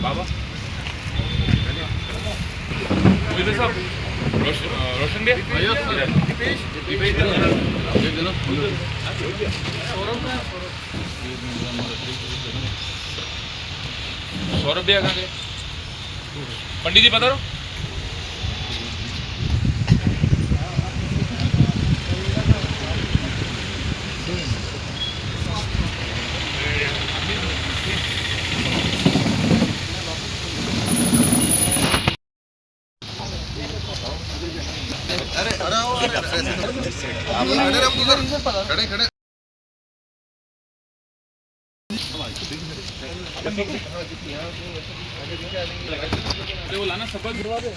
बाबा साहब रोशन भैया सौरभ भैया कहाँ गए? पंडित जी बता रहा हूँ। खड़े खड़े वो लाना सबक गिरवा दे।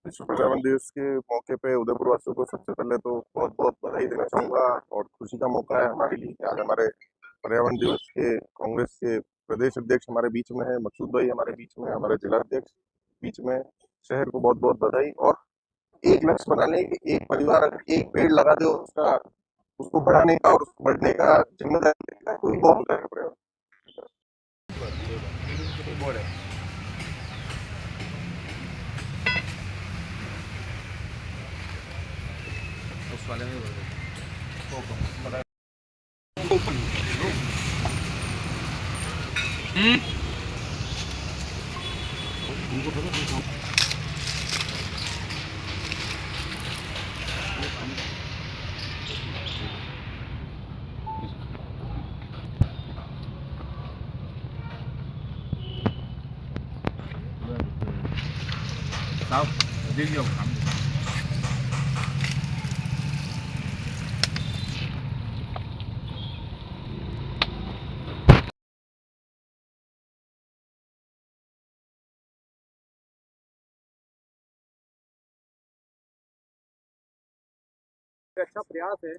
विश्व पर्यावरण दिवस के मौके पे उदयपुर वासियों को सबसे पहले तो बहुत बहुत बधाई देना चाहूंगा और खुशी का मौका है हमारे लिए कि आज हमारे पर्यावरण दिवस के कांग्रेस के प्रदेश अध्यक्ष हमारे बीच में है, मकसूद भाई हमारे बीच में, हमारे जिला अध्यक्ष बीच में। शहर को बहुत बहुत बधाई। और एक लक्ष्य बनाने की, एक परिवार अगर एक पेड़ लगा दे उसका उसको बढ़ाने का और उसको बढ़ने का जिम्मेदारी लेने का कोई बहुत होता है पर्यावरण। उस वाले में साहब देखिए हम अच्छा प्रयास है।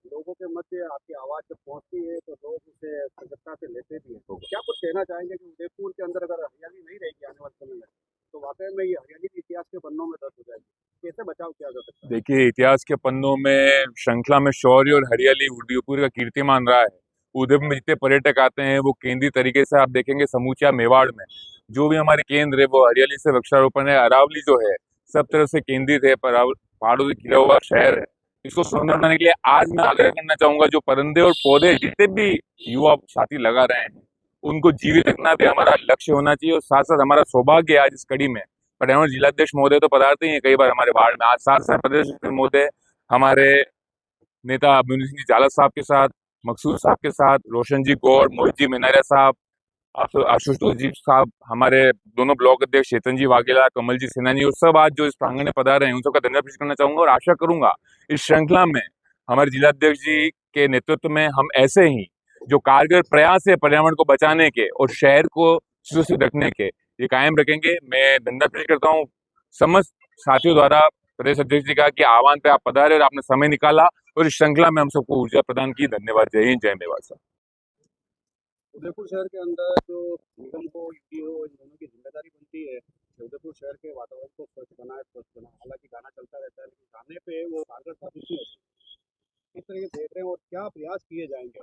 लोगों के मध्य आपकी आवाज़ जब पहुँचती है तो लोग उसे सजगता से लेते भी हैं। तो क्या कुछ कहना चाहेंगे कि उदयपुर के अंदर अगर हरियाली नहीं रहेगी आने वाले समय में तो वाकई में ये हरियाली भी इतिहास के पन्नों में दर्ज हो जाएगी। कैसे बचाव किया जा सकता है? देखिए, इतिहास के पन्नों में श्रृंखला में शौर्य और हरियाली उदयपुर का कीर्तिमान रहा है। उदयपुर में जितने पर्यटक आते हैं वो केंद्रीय तरीके से आप देखेंगे समूचा मेवाड़ में जो भी हमारे केंद्र है वो हरियाली से वृक्षारोपण है। अरावली जो है सब तरह से केंद्रित है, पहाड़ों से घिरा हुआ शहर है। इसको सुंदर बनाने के लिए आज मैं आग्रह करना चाहूंगा जो परिंदे और पौधे जितने भी युवा साथी लगा रहे हैं उनको जीवित रखना भी हमारा लक्ष्य होना चाहिए। और साथ साथ हमारा सौभाग्य आज इस कड़ी में पर्यावरण जिलाध्यक्ष महोदय तो पधारते ही हैं कई बार हमारे वार्ड में। आज साथ साथ प्रदेश महोदय हमारे नेता अभिमन्यु सिंह जी झाला साहब के साथ, मकसूद साहब के साथ, रोशन जी गौड़, मोहित जी मेनारिया साहब, आशुतोष जी साहब, हमारे दोनों ब्लॉक अध्यक्ष चेतन जी वाघेला, कमल जी सेनानी और सब आज जो इस प्रांगण में पधारे हैं उन सबका धन्यवाद पेश करना चाहूंगा। और आशा करूंगा इस श्रृंखला में हमारे जिलाध्यक्ष जी के नेतृत्व में हम ऐसे ही जो कारगर प्रयास है पर्यावरण को बचाने के और शहर को सुरक्षित रखने के ये कायम रखेंगे। मैं धन्यवाद पेश करता हूँ समस्त साथियों द्वारा प्रदेश अध्यक्ष जी का कि आह्वान पे आप पधारे और आपने समय निकाला और इस श्रृंखला में हम सबको ऊर्जा प्रदान की। धन्यवाद। जय हिंद, जय मेवाड़। उदयपुर शहर के अंदर जो निगम को ईडीओ इन दोनों की जिम्मेदारी बनती है कि उदयपुर शहर के वातावरण को स्वच्छ बनाए। हालांकि गाना चलता रहता है लेकिन गाने पे वो कारगर साबित नहीं होती। किस तरह देख रहे हैं और क्या प्रयास किए जाएंगे?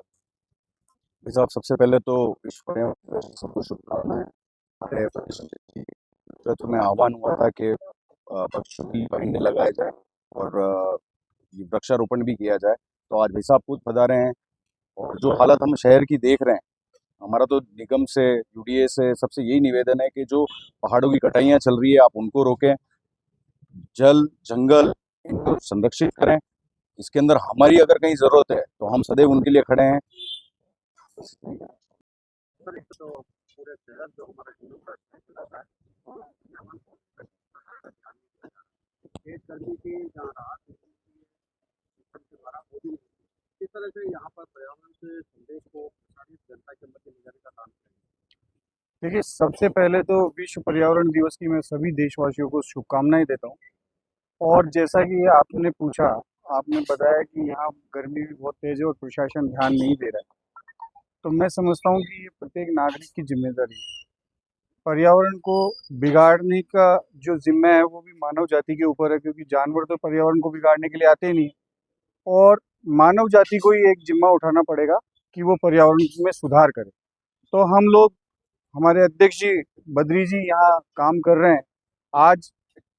साहब सबसे पहले तो विश्व पर्यावरण दिवस की सबको शुभकामनाएं। हमारे प्रदेश अध्यक्ष जी के नेतृत्व में आह्वान हुआ था कि वृक्षों की परिंदे लगाए जाए और ये वृक्षारोपण भी किया जाए। तो आज भाई साहब खुद पधारे हैं और जो हालत हम शहर की देख रहे हैं, हमारा तो निगम से यूडीए से सबसे यही निवेदन है कि जो पहाड़ों की कटाइयाँ चल रही है आप उनको रोकें, जल जंगल इनको संरक्षित करें। इसके अंदर हमारी अगर कहीं जरूरत है तो हम सदैव उनके लिए खड़े हैं। सर एक तो पूरे शहर जो हमारा हिंदू का है एक गर्मी की जहाँ राहत के द्वारा वो भी इस तरह से यहाँ पर पर्यावरण से संदेश को प्रसारित जनता के मध्य ले जाने का काम करेंगे। देखिए, सबसे पहले तो विश्व पर्यावरण दिवस की मैं सभी देशवासियों को शुभकामनाएं देता हूँ। और जैसा कि आपने पूछा, आपने बताया कि यहाँ गर्मी भी बहुत तेज है और प्रशासन ध्यान नहीं दे रहा है। तो मैं समझता हूँ कि ये प्रत्येक नागरिक की जिम्मेदारी है। पर्यावरण को बिगाड़ने का जो जिम्मा है वो भी मानव जाति के ऊपर है, क्योंकि जानवर तो पर्यावरण को बिगाड़ने के लिए आते ही नहीं। और मानव जाति को ही एक जिम्मा उठाना पड़ेगा कि वो पर्यावरण में सुधार करे। तो हम लोग, हमारे अध्यक्ष जी बद्री जी यहाँ काम कर रहे हैं। आज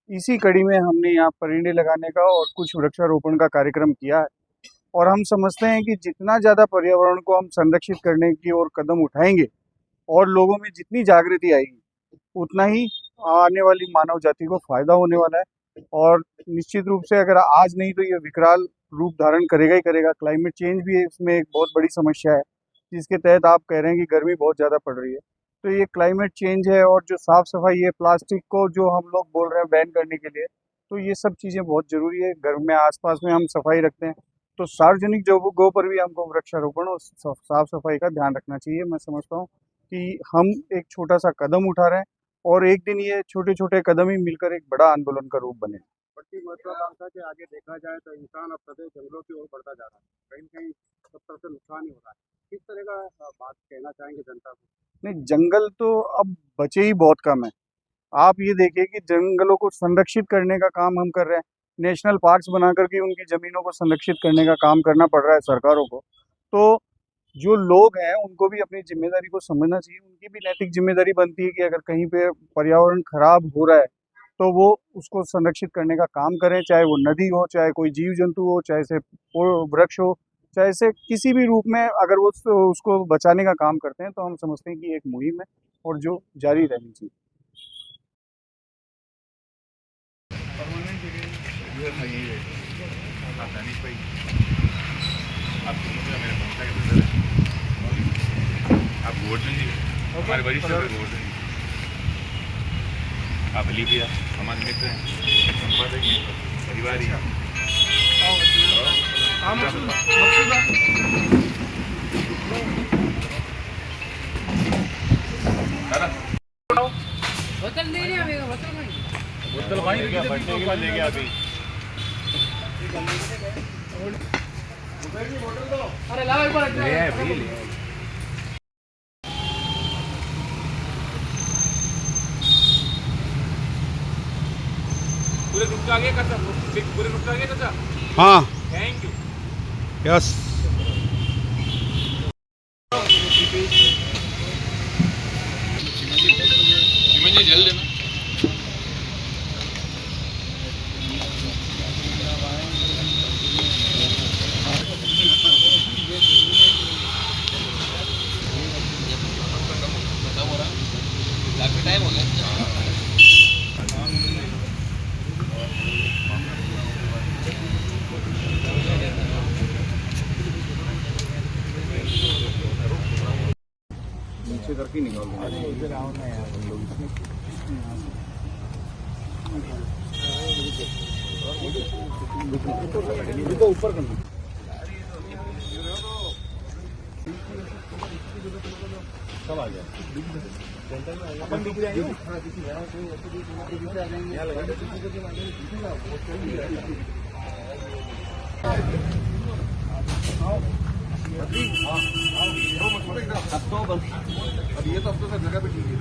इसी कड़ी में हमने यहाँ परिंदे लगाने का और कुछ वृक्षारोपण का कार्यक्रम किया है। और हम समझते हैं कि जितना ज़्यादा पर्यावरण को हम संरक्षित करने की ओर कदम उठाएंगे और लोगों में जितनी जागृति आएगी, उतना ही आने वाली मानव जाति को फायदा होने वाला है। और निश्चित रूप से अगर आज नहीं तो ये विकराल रूप धारण करेगा ही करेगा। क्लाइमेट चेंज भी इसमें एक बहुत बड़ी समस्या है, जिसके तहत आप कह रहे हैं कि गर्मी बहुत ज़्यादा पड़ रही है। तो ये क्लाइमेट चेंज है, और जो साफ सफाई है, प्लास्टिक को जो हम लोग बोल रहे हैं बैन करने के लिए, तो ये सब चीज़ें बहुत ज़रूरी है। घर में आसपास में हम सफाई रखते हैं, तो सार्वजनिक जगहों पर भी हमको वृक्षारोपण और साफ सफाई का ध्यान रखना चाहिए। मैं समझता हूँ कि हम एक छोटा सा कदम उठा रहे हैं, और एक दिन ये छोटे छोटे कदम ही मिलकर एक बड़ा आंदोलन का रूप बने। बढ़ती महत्वाकांक्षा के आगे देखा जाए तो इंसान अब सदैव जंगलों की ओर बढ़ता जा रहा है। कहीं न कहीं सब तरफ से नुकसान ही हो रहा है। किस तरह का बात कहना चाहेंगे जनता को? नहीं, जंगल तो अब बचे ही बहुत कम है। आप ये देखिए कि जंगलों को संरक्षित करने का काम हम कर रहे हैं। नेशनल पार्क्स बना करके उनकी ज़मीनों को संरक्षित करने का काम करना पड़ रहा है सरकारों को। तो जो लोग हैं उनको भी अपनी ज़िम्मेदारी को समझना चाहिए। उनकी भी नैतिक ज़िम्मेदारी बनती है कि अगर कहीं पे पर्यावरण खराब हो रहा है, तो वो उसको संरक्षित करने का काम करें, चाहे वो नदी हो, चाहे कोई जीव-जंतु हो, चाहे से वृक्ष हो, चाहे से किसी भी रूप में अगर वो उसको बचाने का काम करते हैं, तो हम समझते हैं कि एक मुहिम है और जो जारी रहनी चाहिए। आप गोवर्धन जी हमारे वरिष्ठ गोवर्धन जी, आप अली भैया हमारे मित्र हैं, संपादक हैं, परिवार ही बोतल दे रहे हैं, बोतल भाई ले गया अभी। अरे लाओ एक बार पूरे ग्रुप का आगे करता, पूरे ग्रुप का आगे करता। हाँ, थैंक यू। यस। चिमन जी जल देना। काफी टाइम हो गया। नीचे करके निकाल देंगे ऊपर करना। सब आ गया अपन दिख जाएंगे। अब ये तो अब तो सब जगह पे ठीक है।